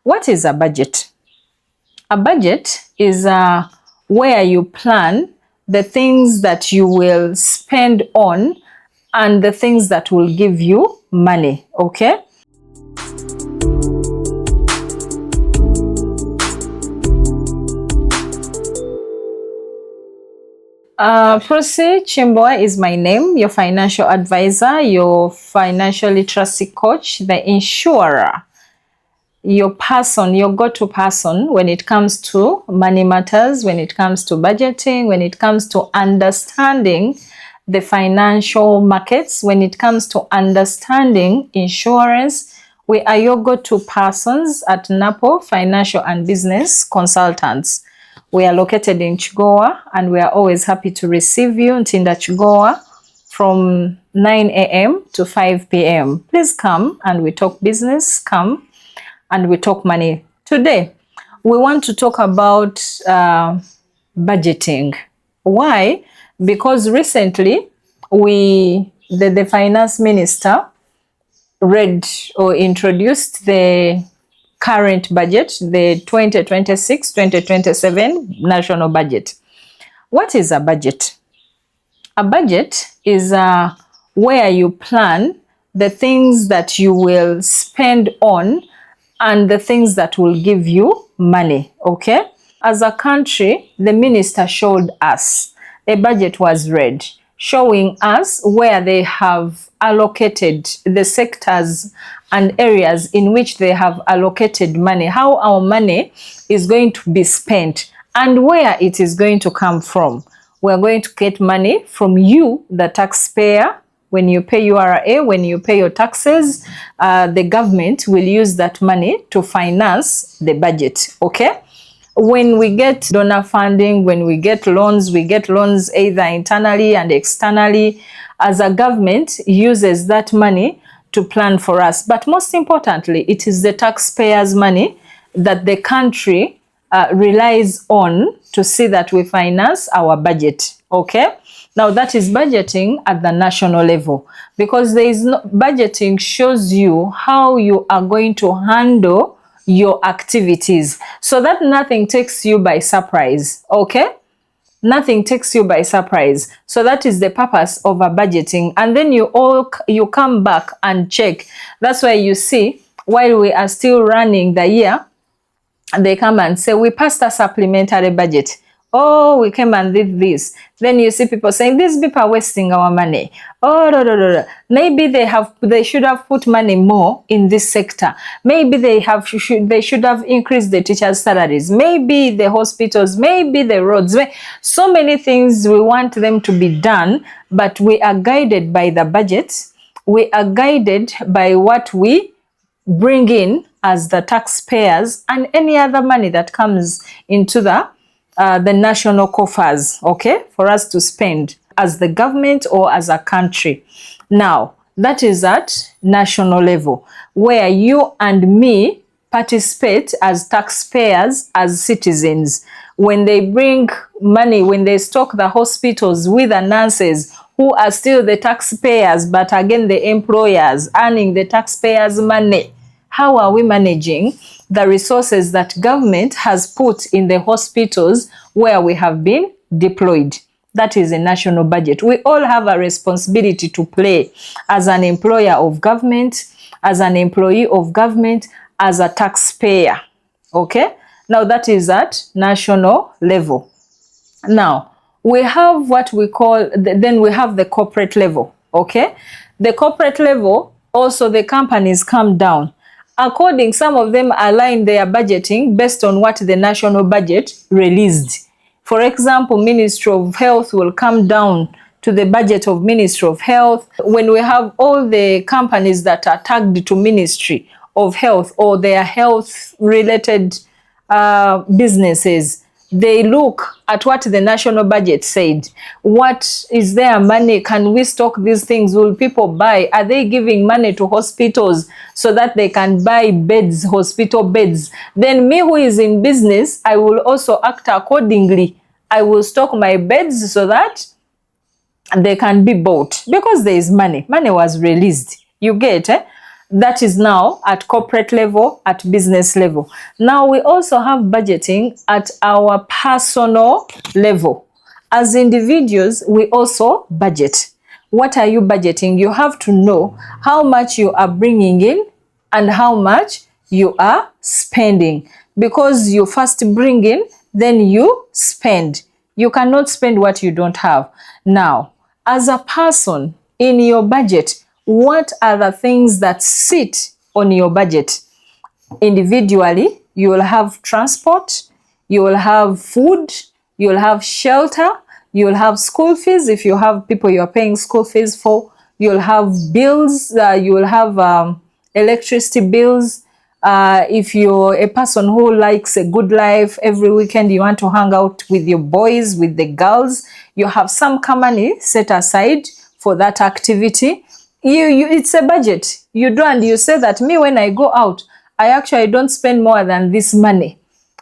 What is a budget? A budget is where you plan the things that you will spend on and the things that will give you money, okay? Prossie Kimbowa is my name, your financial advisor, your financial literacy coach, the insurer, your person, your go-to person when it comes to money matters, when it comes to budgeting, when it comes to understanding the financial markets, when it comes to understanding insurance. We are your go-to persons at NAPO Financial and Business Consultants. We are located in Chigowa, and we are always happy to receive you in Tinda Chigowa from 9 a.m. to 5 p.m. Please come and we talk business. Come and we talk money. Today, we want to talk about budgeting. Why? Because recently, the finance minister read or introduced the current budget, the 2026-2027 national budget. What is a budget? A budget is where you plan the things that you will spend on and the things that will give you money, okay? As a country, the minister showed us, a budget was read, showing us where they have allocated the sectors and areas in which they have allocated money, how our money is going to be spent and where it is going to come from. We're going to get money from you, the taxpayer. When you pay URA, when you pay your taxes, the government will use that money to finance the budget, okay? When we get donor funding, when we get loans either internally and externally, as a government uses that money to plan for us. But most importantly, it is the taxpayers' money that the country relies on to see that we finance our budget, okay? Now that is budgeting at the national level, because there is no budgeting shows you how you are going to handle your activities so that nothing takes you by surprise, okay? Nothing takes you by surprise. So that is the purpose of a budgeting. And then you come back and check. That's why you see, while we are still running the year, they come and say, we passed a supplementary budget. Oh, we came and did this. Then you see people saying, these people are wasting our money. Oh, no. Maybe they should have put money more in this sector. Maybe they should have increased the teachers' salaries. Maybe the hospitals, maybe the roads. So many things we want them to be done, but we are guided by the budget. We are guided by what we bring in as the taxpayers and any other money that comes into the national coffers, okay, for us to spend as the government or as a country. Now, that is at national level, where you and me participate as taxpayers, as citizens. When they bring money, when they stock the hospitals with the nurses who are still the taxpayers, but again the employers earning the taxpayers' money, how are we managing the resources that government has put in the hospitals where we have been deployed? That is a national budget. We all have a responsibility to play as an employer of government, as an employee of government, as a taxpayer, okay? Now that is at national level. Now, we have what we call, then we have the corporate level, okay? The corporate level, also the companies come down. Some of them align their budgeting based on what the national budget released. For example, Ministry of Health will come down to the budget of Ministry of Health. When we have all the companies that are tagged to Ministry of Health or their health-related businesses, they look at what the national budget said. What is their money? Can we stock these things? Will people buy? Are they giving money to hospitals so that they can buy beds, hospital beds? Then me who is in business, I will also act accordingly. I will stock my beds so that they can be bought because there is money. Money was released. You get, That is now at corporate level, at business level. Now we also have budgeting at our personal level. As individuals, we also budget. What are you budgeting? You have to know how much you are bringing in and how much you are spending, because you first bring in, then you spend. You cannot spend what you don't have. Now, as a person, in your budget, what are the things that sit on your budget? Individually, you will have transport, you will have food, you will have shelter, you will have school fees if you have people you are paying school fees for, you'll have bills, you will have electricity bills. If you're a person who likes a good life, every weekend you want to hang out with your boys, with the girls, you have some money set aside for that activity. It's a budget. You do, and you say that me, when I go out, I don't spend more than this money.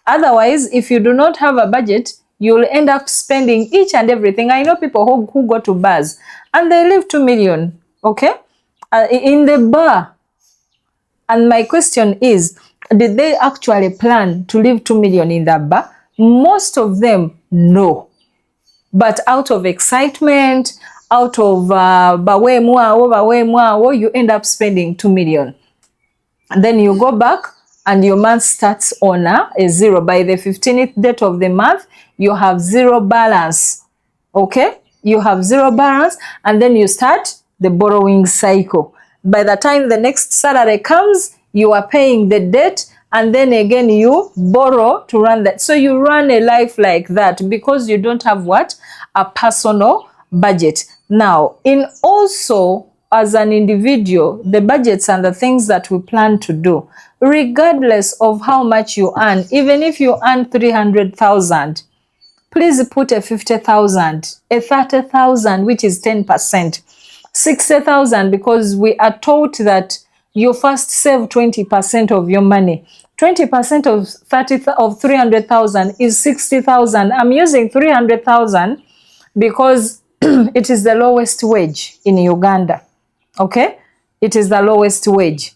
Otherwise, if you do not have a budget, you'll end up spending each and everything. I know people who go to bars and they leave 2 million, okay, in the bar. And my question is, did they actually plan to leave 2 million in the bar? Most of them, no. But out of excitement, out of you end up spending 2 million. And then you go back and your month starts on a zero. By the 15th date of the month, you have zero balance. Okay? You have zero balance, and then you start the borrowing cycle. By the time the next salary comes, you are paying the debt, and then again you borrow to run that. So you run a life like that because you don't have what? A personal budget. Now, in also as an individual, the budgets and the things that we plan to do, regardless of how much you earn, even if you earn 300,000, please put a 50,000, a 30,000, which is 10%, 60,000, because we are taught that you first save 20% of your money. 20% of 300,000 is 60,000. I'm using 300,000 because it is the lowest wage in Uganda. Okay? It is the lowest wage.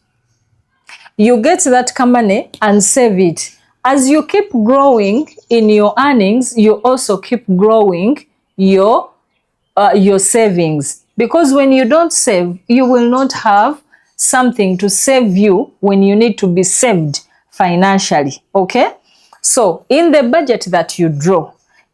You get that money and save it. As you keep growing in your earnings, you also keep growing your savings. Because when you don't save, you will not have something to save you when you need to be saved financially. Okay? So in the budget that you draw,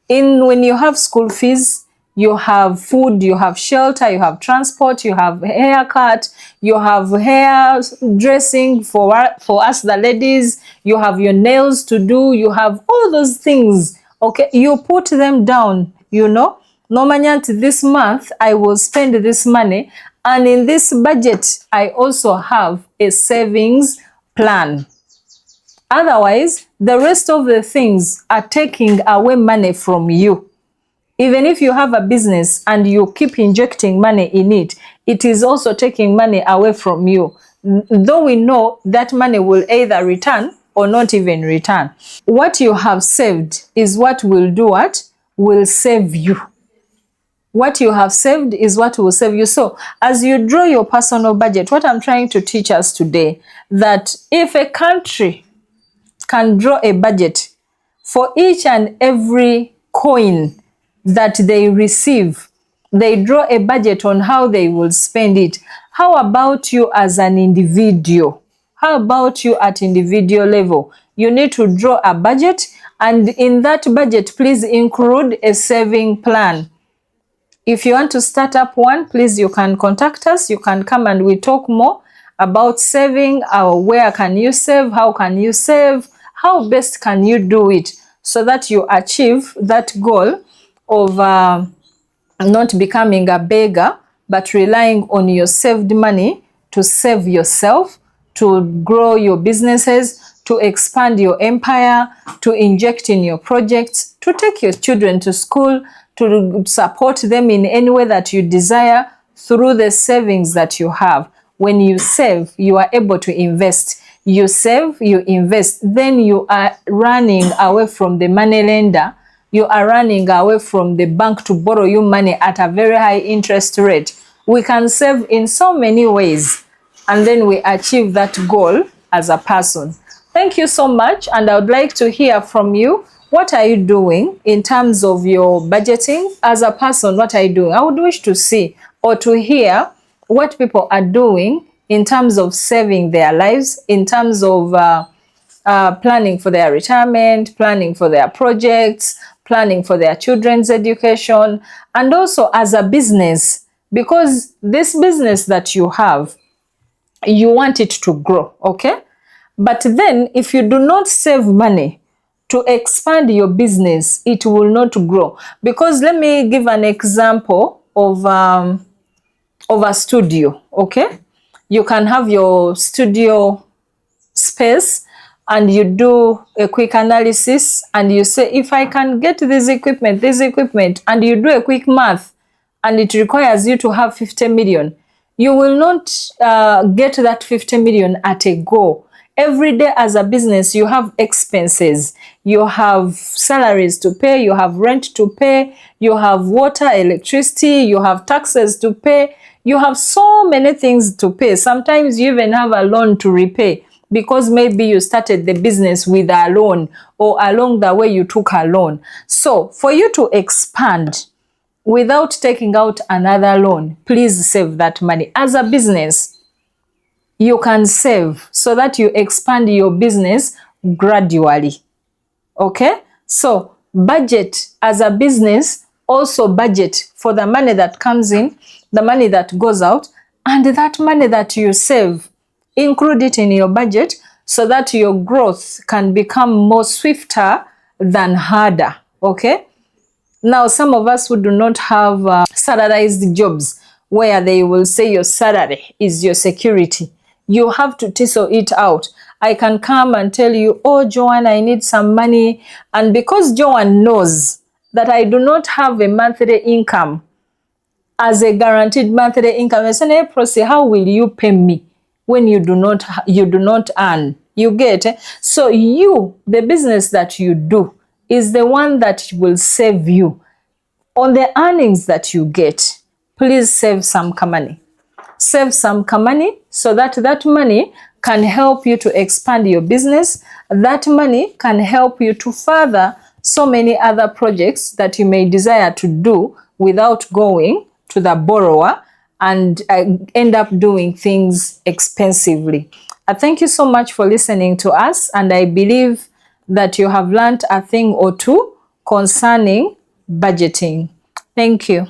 when you have school fees, you have food, you have shelter, you have transport, you have haircut, you have hair dressing for us the ladies, you have your nails to do, you have all those things. Okay, you put them down, you know. Normally this month I will spend this money, and in this budget I also have a savings plan. Otherwise, the rest of the things are taking away money from you. Even if you have a business and you keep injecting money in it, it is also taking money away from you. Though we know that money will either return or not even return. What you have saved is what will do what? Will save you. What you have saved is what will save you. So as you draw your personal budget, what I'm trying to teach us today, that if a country can draw a budget for each and every coin that they receive, they draw a budget on how they will spend it. How about you as an individual? How about you at individual level? You need to draw a budget, and in that budget, please include a saving plan. If you want to start up one, please, you can contact us. You can come and we talk more about saving. Where can you save? How can you save? How best can you do it so that you achieve that goal of not becoming a beggar, but relying on your saved money to save yourself, to grow your businesses, to expand your empire, to inject in your projects, to take your children to school, to support them in any way that you desire through the savings that you have. When you save, you are able to invest. You save, you invest, then you are running away from the money lender. You are running away from the bank to borrow you money at a very high interest rate. We can save in so many ways. and then we achieve that goal as a person. Thank you so much, and I would like to hear from you. What are you doing in terms of your budgeting as a person? What are you doing? I would wish to see or to hear what people are doing in terms of saving their lives, in terms of planning for their retirement, planning for their projects, planning for their children's education, and also as a business, because this business that you have, you want it to grow, okay? But then if you do not save money to expand your business, it will not grow. Because let me give an example of a studio, okay? You can have your studio space and you do a quick analysis and you say, if I can get this equipment, and you do a quick math and it requires you to have 50 million, you will not get that 50 million at a go. Every day as a business, you have expenses, you have salaries to pay, you have rent to pay, you have water, electricity, you have taxes to pay, you have so many things to pay. Sometimes you even have a loan to repay, because maybe you started the business with a loan, or along the way you took a loan. So for you to expand without taking out another loan, please save that money. As a business, you can save so that you expand your business gradually. Okay? So budget as a business, also budget for the money that comes in, the money that goes out, and that money that you save. Include it in your budget so that your growth can become more swifter than harder. Okay? Now, some of us who do not have salarized jobs where they will say your salary is your security, you have to tussle it out. I can come and tell you, oh, Joanne, I need some money. And because Joanne knows that I do not have a monthly income as a guaranteed monthly income, I say, hey, Prossie, how will you pay me when you do not earn? You get it? So the business that you do is the one that will save you. On the earnings that you get, please save some money. Save some money so that that money can help you to expand your business. That money can help you to further so many other projects that you may desire to do without going to the borrower and end up doing things expensively. Thank you so much for listening to us, and I believe that you have learned a thing or two concerning budgeting. Thank you.